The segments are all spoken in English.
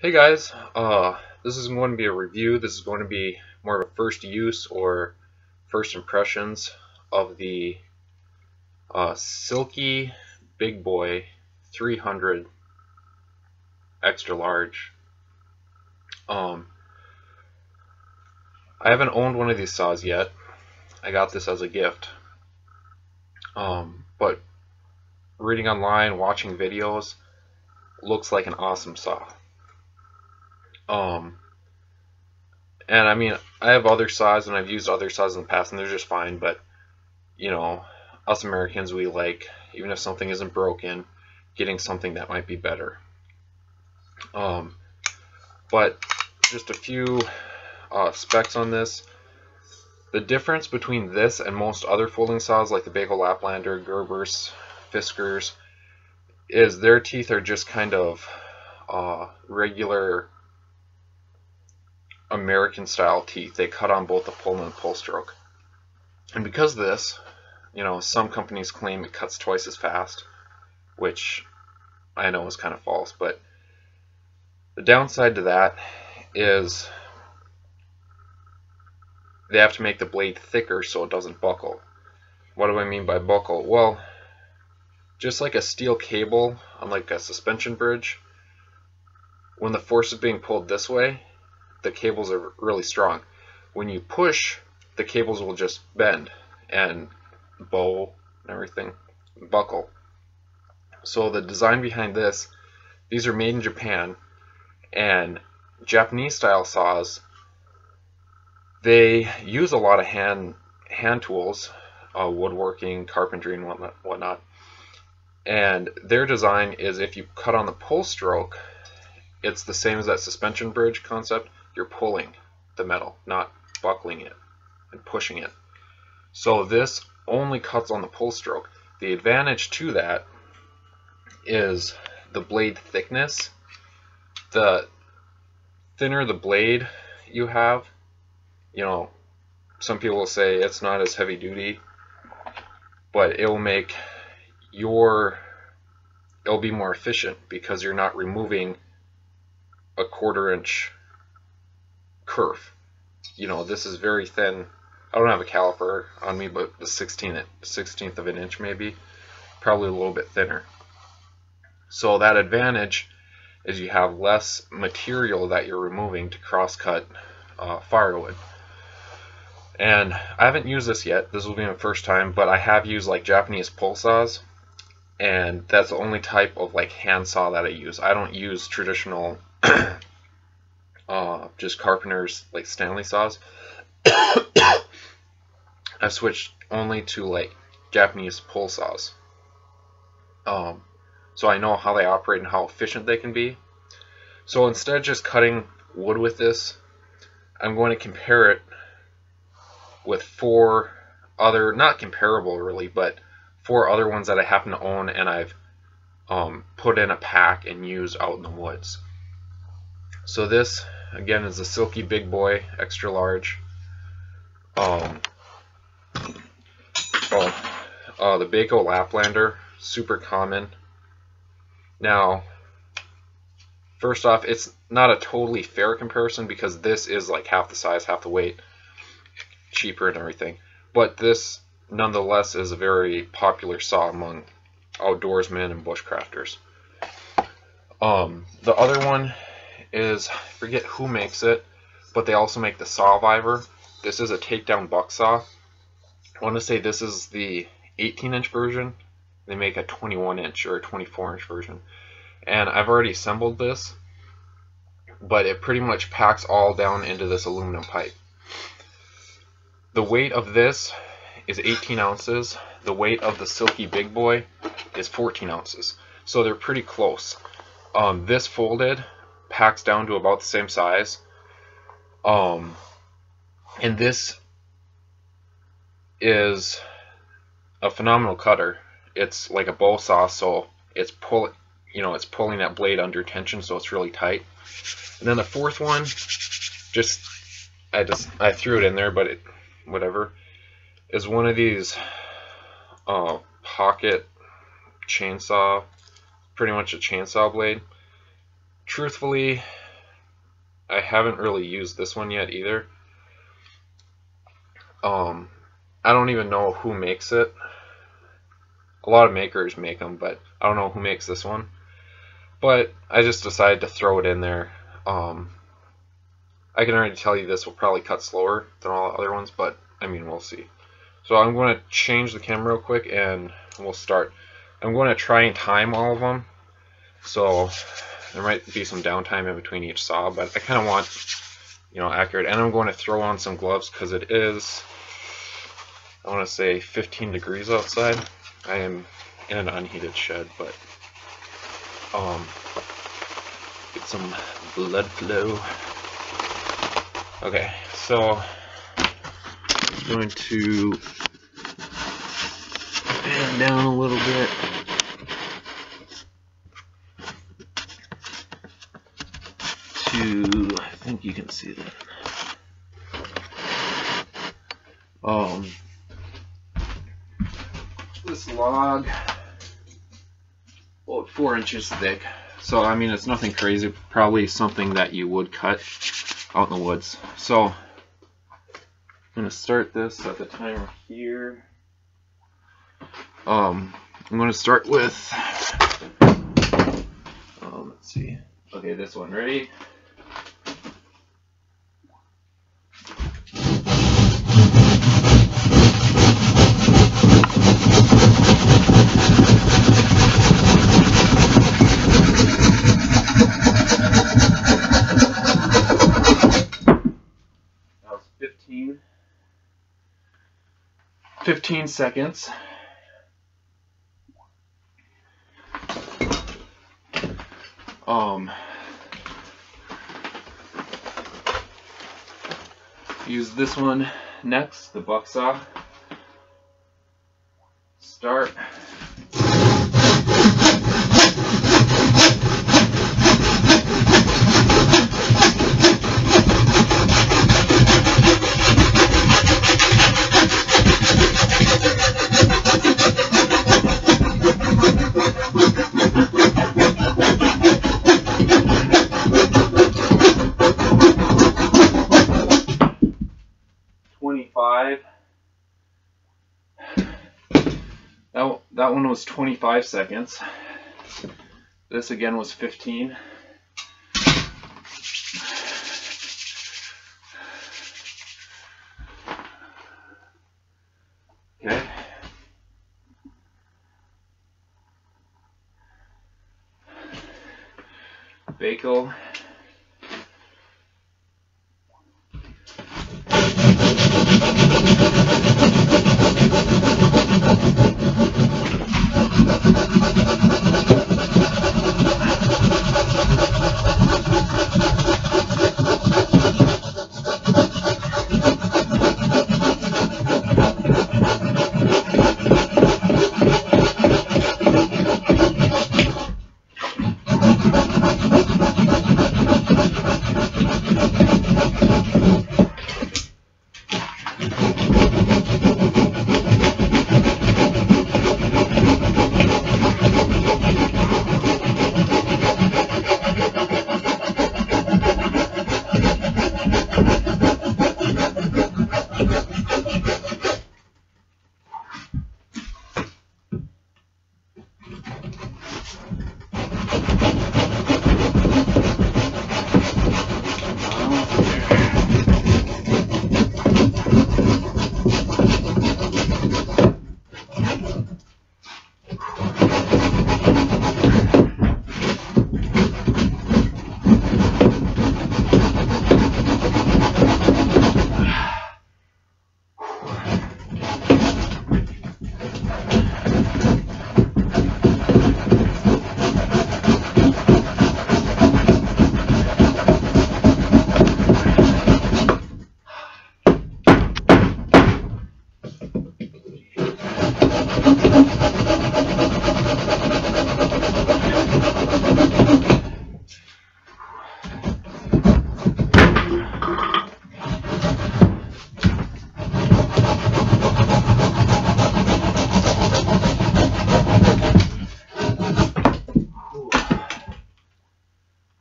Hey guys, this is going to be a review. This is going to be more of a first use or first impressions of the Silky Big Boy 300 extra large. I haven't owned one of these saws yet. I got this as a gift. But reading online, watching videos, looks like an awesome saw. And I mean, I have other saws and I've used other saws in the past and they're just fine, but you know, us Americans, we like, even if something isn't broken, getting something that might be better. But just a few specs on this. The difference between this and most other folding saws like the Bahco, LAPLander, Gerbers, Fiskars is their teeth are just kind of regular American style teeth. They cut on both the pull and pull stroke. And because of this, you know, some companies claim it cuts twice as fast, which I know is kind of false, but the downside to that is they have to make the blade thicker so it doesn't buckle. What do I mean by buckle? Well, just like a steel cable on like a suspension bridge, when the force is being pulled this way, the cables are really strong. When you push, the cables will just bend and bow and everything, buckle. So the design behind this, these are made in Japan, and Japanese style saws, they use a lot of hand tools, woodworking, carpentry, and whatnot. And their design is if you cut on the pull stroke, it's the same as that suspension bridge concept. You're pulling the metal, not buckling it and pushing it. So this only cuts on the pull stroke. The advantage to that is the blade thickness. The thinner the blade you have, you know, some people will say it's not as heavy duty, but it will make it'll be more efficient because you're not removing a 1/4 inch kerf. You know, this is very thin. I don't have a caliper on me, but the 16th of an inch maybe, probably a little bit thinner. So that advantage is you have less material that you're removing to cross-cut firewood. And I haven't used this yet. This will be my first time, but I have used like Japanese pull saws, and that's the only type of like hand saw that I use. I don't use traditional just carpenters like Stanley saws. I've switched only to like Japanese pull saws. So I know how they operate and how efficient they can be. So instead of just cutting wood with this, I'm going to compare it with 4 other, not comparable really, but 4 other ones that I happen to own and I've put in a pack and used out in the woods. So this again is the Silky Big Boy extra large. The Bahco LAPLander, super common. Now, first off, it's not a totally fair comparison because this is like half the size, half the weight, cheaper and everything. But this, nonetheless, is a very popular saw among outdoorsmen and bushcrafters. The other one is, I forget who makes it, but they also make the Sawviver. This is a Takedown bucksaw. I want to say this is the 18-inch version. They make a 21-inch or a 24-inch version. And I've already assembled this, but it pretty much packs all down into this aluminum pipe. The weight of this is 18 ounces. The weight of the Silky Big Boy is 14 ounces. So they're pretty close. This folded packs down to about the same size. And this is a phenomenal cutter. It's like a bow saw, so it's pulling that blade under tension, so it's really tight. And then the fourth one, I threw it in there, but whatever, is one of these pocket chainsaw, pretty much a chainsaw blade. Truthfully, I haven't really used this one yet either. I don't even know who makes it. A lot of makers make them, but I don't know who makes this one. But I just decided to throw it in there. I can already tell you this will probably cut slower than all the other ones, but I mean, we'll see. So I'm going to change the camera real quick and we'll start. I'm going to try and time all of them. So there might be some downtime in between each saw, but I kind of want, accurate. And I'm going to throw on some gloves because it is, I want to say 15 degrees outside. I am in an unheated shed, but get some blood flow. Okay, so I'm going to bend down a little bit. I think you can see that. This log, about 4 inches thick. So I mean, it's nothing crazy. Probably something that you would cut out in the woods. So I'm going to start this at the timer here. I'm going to start with, let's see. Okay, this one. Ready? That was 15 seconds. Use this one next, the bucksaw. Start. That one was 25 seconds. This again was 15. Okay. Bahco.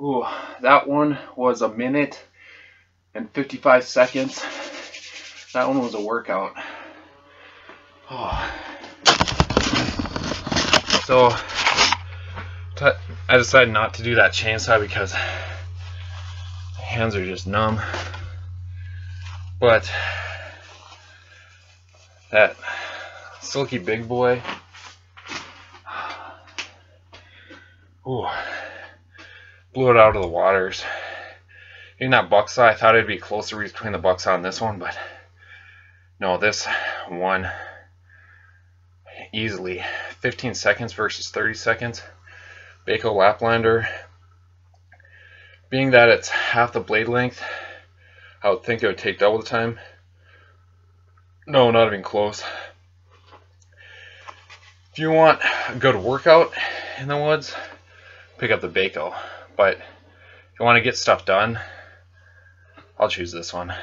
Ooh, that one was 1 minute and 55 seconds. That one was a workout. Oh. So I decided not to do that chainsaw because my hands are just numb. But that Silky Big boy, ooh, blew it out of the waters. In that bucksaw, I thought it'd be closer between the bucksaw and this one, but no, this one easily 15 seconds versus 30 seconds. Bahco LAPLander, being that it's half the blade length, I would think it would take double the time. No, not even close. If you want a good workout in the woods, pick up the Bahco. But if you want to get stuff done, I'll choose this one.